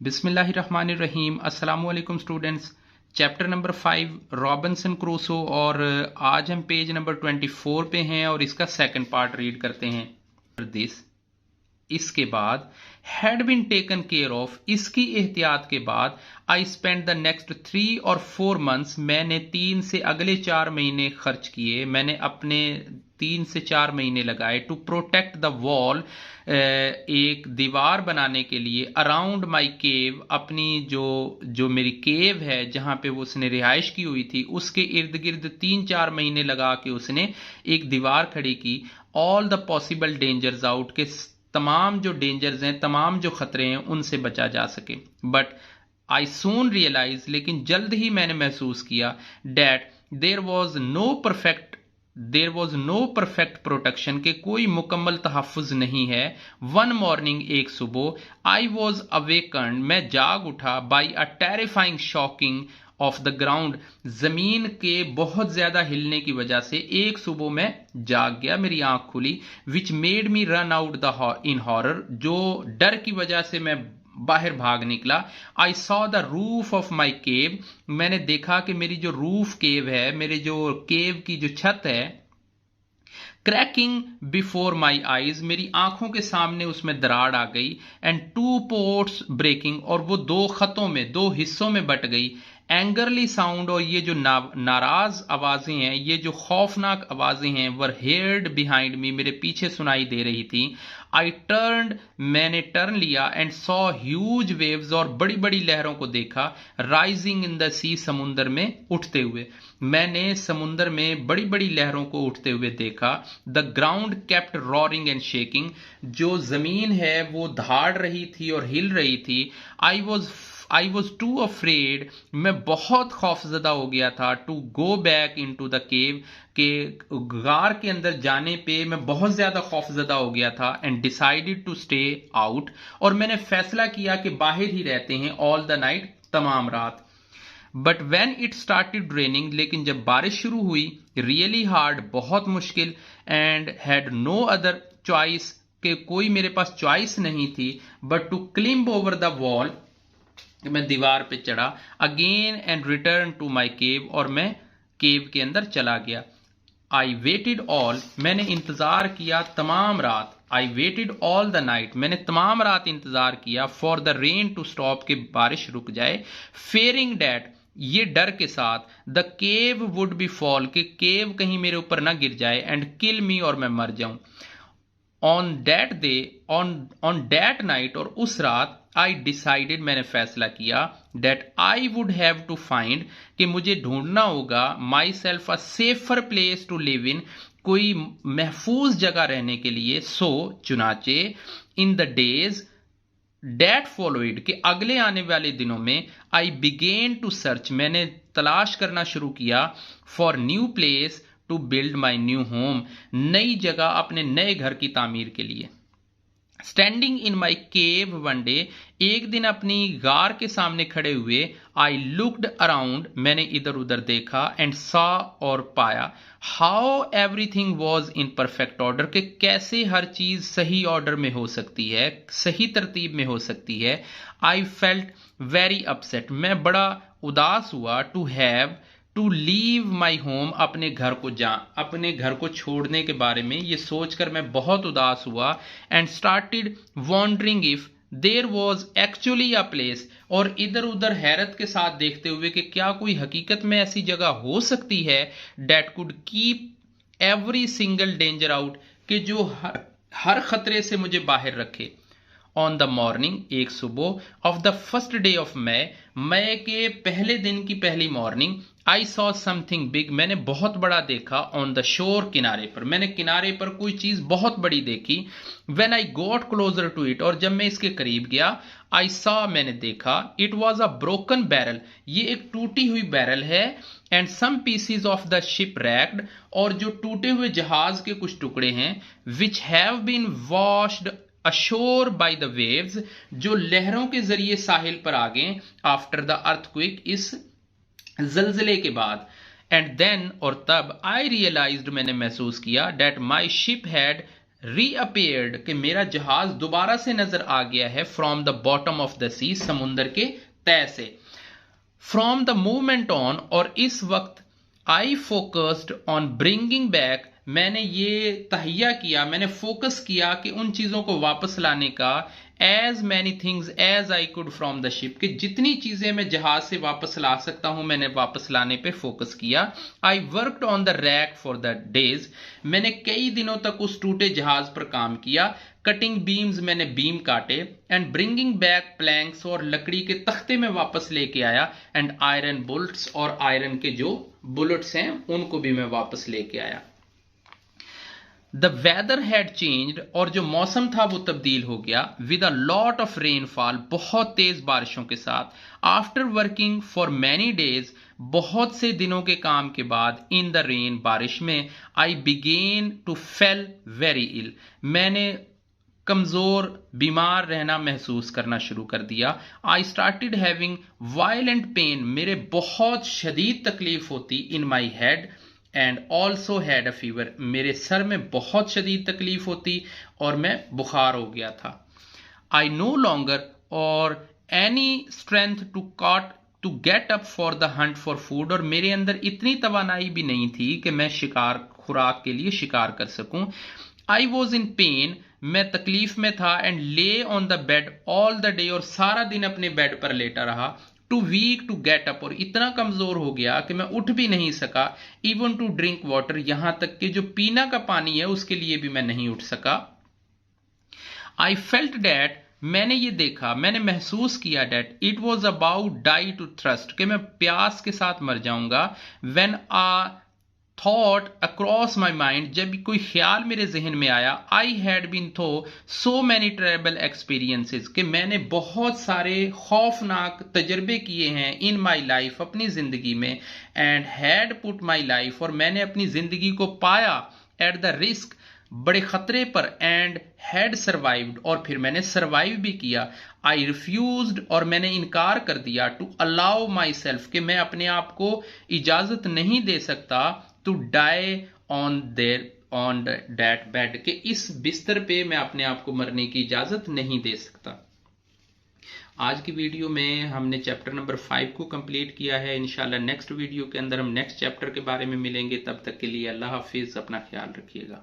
बिस्मिल्लाहिर्रहमानिर्रहीम। अस्सलाम वालेकुम students. Chapter number 5 Robinson Crusoe और आज हम पेज नंबर 24 पे हैं और इसका सेकंड पार्ट रीड करते हैं। दिस इसके बाद had been taken care of, इसकी एहतियात के बाद आई स्पेंड द नेक्स्ट 3 और 4 मंथ्स, मैंने 3 से अगले 4 महीने खर्च किए, मैंने अपने 3 से 4 महीने लगाए टू प्रोटेक्ट द वॉल, एक दीवार बनाने के लिए, अराउंड माई केव, अपनी जो मेरी केव है जहां पे वो उसने रिहाइश की हुई थी उसके इर्द गिर्द 3-4 महीने लगा के उसने एक दीवार खड़ी की। All the possible dangers out, के तमाम जो डेंजर्स हैं, तमाम जो खतरे हैं उनसे बचा जा सके। बट आई सून रियलाइज, लेकिन जल्द ही मैंने महसूस किया, that there was no perfect protection, के कोई मुकम्मल तहफ़्फ़ुज़ नहीं है। वन मॉर्निंग, एक सुबह, आई वॉज अवेकन्ड, मैं जाग उठा, by a terrifying shocking of the ground, जमीन के बहुत ज्यादा हिलने की वजह से एक सुबह मैं जाग गया, मेरी आंख खुली। Which made me run out the in horror, जो डर की वजह से मैं बाहर भाग निकला। I saw the roof of my cave, मैंने देखा कि मेरी जो रूफ केव है, मेरे जो केव की जो छत है, क्रैकिंग बिफोर माई आईज, मेरी आंखों के सामने उसमें दरार आ गई। एंड 2 पोर्ट्स ब्रेकिंग, और वो 2 खतों में, 2 हिस्सों में बट गई। एंगरली साउंड, और ये जो नाराज आवाजें हैं, ये जो खौफनाक आवाजें हैं, वर हेयर्ड बिहाइंड मी, मेरे पीछे सुनाई दे रही थी। आई टर्न्ड, मैंने टर्न लिया, एंड सॉ ह्यूज वेव्स, और बड़ी बड़ी लहरों को देखा। राइजिंग इन द सी, समुंदर में उठते हुए, मैंने समुंदर में बड़ी बड़ी लहरों को उठते हुए देखा। The ground kept roaring and shaking, जो जमीन है वो धाड़ रही थी और हिल रही थी। आई वॉज टू अफ्रेड, मैं बहुत खौफजदा हो गया था, to go back into the cave, के गार के अंदर जाने पे मैं बहुत ज्यादा खौफजदा हो गया था। And decided to stay out, और मैंने फैसला किया कि बाहर ही रहते हैं ऑल द नाइट, तमाम रात। But when it started raining, लेकिन जब बारिश शुरू हुई, रियली हार्ड, बहुत मुश्किल, and had no other choice, के कोई मेरे पास चॉइस नहीं थी, but to climb over the wall, मैं दीवार पे चढ़ा, again and return to my cave, और मैं केव के अंदर चला गया। आई वेटेड ऑल, मैंने इंतजार किया तमाम रात। I waited all the night, मैंने तमाम रात इंतजार किया। For the rain to stop, के बारिश रुक जाए। फेयरिंग डैट, ये डर के साथ, the cave would be fall, के केव कहीं मेरे ऊपर ना गिर जाए, एंड किल मी, और मैं मर जाऊं। On that day, on that night, और उस रात, आई डिसाइडेड, मैंने फैसला किया, that I would have to find, कि मुझे ढूंढना होगा, myself a safer place to live in, कोई महफूज जगह रहने के लिए। सो चुनाचे, in the days that followed, के अगले आने वाले दिनों में, आई बिगेन टू सर्च, मैंने तलाश करना शुरू किया, for new place to build my new home, नई जगह अपने नए घर की तामीर के लिए। Standing in my cave one day, एक दिन अपनी गार के सामने खड़े हुए, आई लुक्ड अराउंड, मैंने इधर उधर देखा, एंड सॉ, और पाया, how everything was in perfect order, के कैसे हर चीज सही ऑर्डर में हो सकती है, सही तरतीब में हो सकती है। आई फेल्ट वेरी अपसेट, मैं बड़ा उदास हुआ, टू लीव माई होम, अपने घर को छोड़ने के बारे में ये सोचकर मैं बहुत उदास हुआ। And started wondering if there was actually a place, और इधर उधर हैरत के साथ देखते हुए कि क्या कोई हकीकत में ऐसी जगह हो सकती है, that could keep every single danger out, कि जो हर खतरे से मुझे बाहर रखे। ऑन द मॉर्निंग, एक सुबह, of the first day of May के पहले दिन की पहली morning, I saw something big, मैंने बहुत बड़ा देखा। ऑन द शोर, किनारे पर, मैंने किनारे पर कोई चीज बहुत बड़ी देखी। When I got closer to it, और जब मैं इसके करीब गया, आई सॉ, मैंने देखा, it was a broken barrel, ये एक टूटी हुई बैरल है। And some pieces of the ship wrecked, और जो टूटे हुए जहाज के कुछ टुकड़े हैं, which have been washed ashore by the waves, जो लहरों के जरिए साहिल पर आ गए, आफ्टर द अर्थक्वेक, इस जलजले के बाद। एंड देन, और तब, आई रियलाइज्ड, मैंने महसूस किया, that my ship had reappeared कि मेरा जहाज दोबारा से नजर आ गया है from the bottom of the sea, समुंदर के तह से। फ्रॉम द मूवमेंट ऑन, और इस वक्त I focused on bringing back, मैंने ये तहिया किया, मैंने फोकस किया कि उन चीजों को वापस लाने का, as many things as I could from the ship, कि जितनी चीजें मैं जहाज से वापस ला सकता हूं मैंने वापस लाने पे फोकस किया। I worked on the rack for the days, मैंने कई दिनों तक उस टूटे जहाज पर काम किया। कटिंग बीम्स, मैंने बीम काटे। एंड ब्रिंगिंग बैक प्लैंक्स, और लकड़ी के तख्ते में वापस लेके आया। एंड आयरन बुलेट्स, और आयरन के जो बुलेट्स हैं उनको भी मैं वापस लेके आया। द वेदर हैड चेंज्ड, और जो मौसम था वो तब्दील हो गया। With a lot of rainfall, बहुत तेज बारिशों के साथ। After working for many days, बहुत से दिनों के काम के बाद, इन द रेन, बारिश में, I began to feel very ill, मैंने कमजोर, बीमार रहना महसूस करना शुरू कर दिया। I started having violent pain, मेरे बहुत शदीद तकलीफ होती। In my head and also had a fever, मेरे सर में बहुत शदीद तकलीफ होती और मैं बुखार हो गया था। आई नो लॉन्गर और any strength to get up for the hunt for food, और मेरे अंदर इतनी तवानाई भी नहीं थी कि मैं खुराक के लिए शिकार कर सकूं। आई वॉज इन पेन, मैं तकलीफ में था। And lay on the bed all the day, और सारा दिन अपने बेड पर लेटा रहा। Too weak to get up, और इतना कमजोर हो गया कि मैं उठ भी नहीं सका। इवन टू ड्रिंक वाटर, यहां तक कि जो पीना का पानी है उसके लिए भी मैं नहीं उठ सका। आई फेल्ट डैट, मैंने ये देखा, मैंने महसूस किया, that it was about die to thirst, कि मैं प्यास के साथ मर जाऊंगा। When a thought across my mind, जब कोई ख्याल मेरे जहन में आया। I had been through so many terrible experiences, कि मैंने बहुत सारे खौफनाक तजर्बे किए हैं इन माई लाइफ, अपनी जिंदगी में। And had put my life, और मैंने अपनी जिंदगी को पाया एट द रिस्क, बड़े खतरे पर। एंड हैड सर्वाइव्ड, और फिर मैंने सर्वाइव भी किया। आई रिफ्यूज्ड, और मैंने इनकार कर दिया। टू अलाउ माई सेल्फ, कि मैं अपने आप को इजाजत नहीं दे सकता to die on that bed, कि इस बिस्तर पे मैं अपने आप को मरने की इजाजत नहीं दे सकता। आज की वीडियो में हमने चैप्टर नंबर 5 को कंप्लीट किया है। इंशाल्लाह नेक्स्ट वीडियो के अंदर हम नेक्स्ट चैप्टर के बारे में मिलेंगे। तब तक के लिए अल्लाह हाफिज, अपना ख्याल रखिएगा।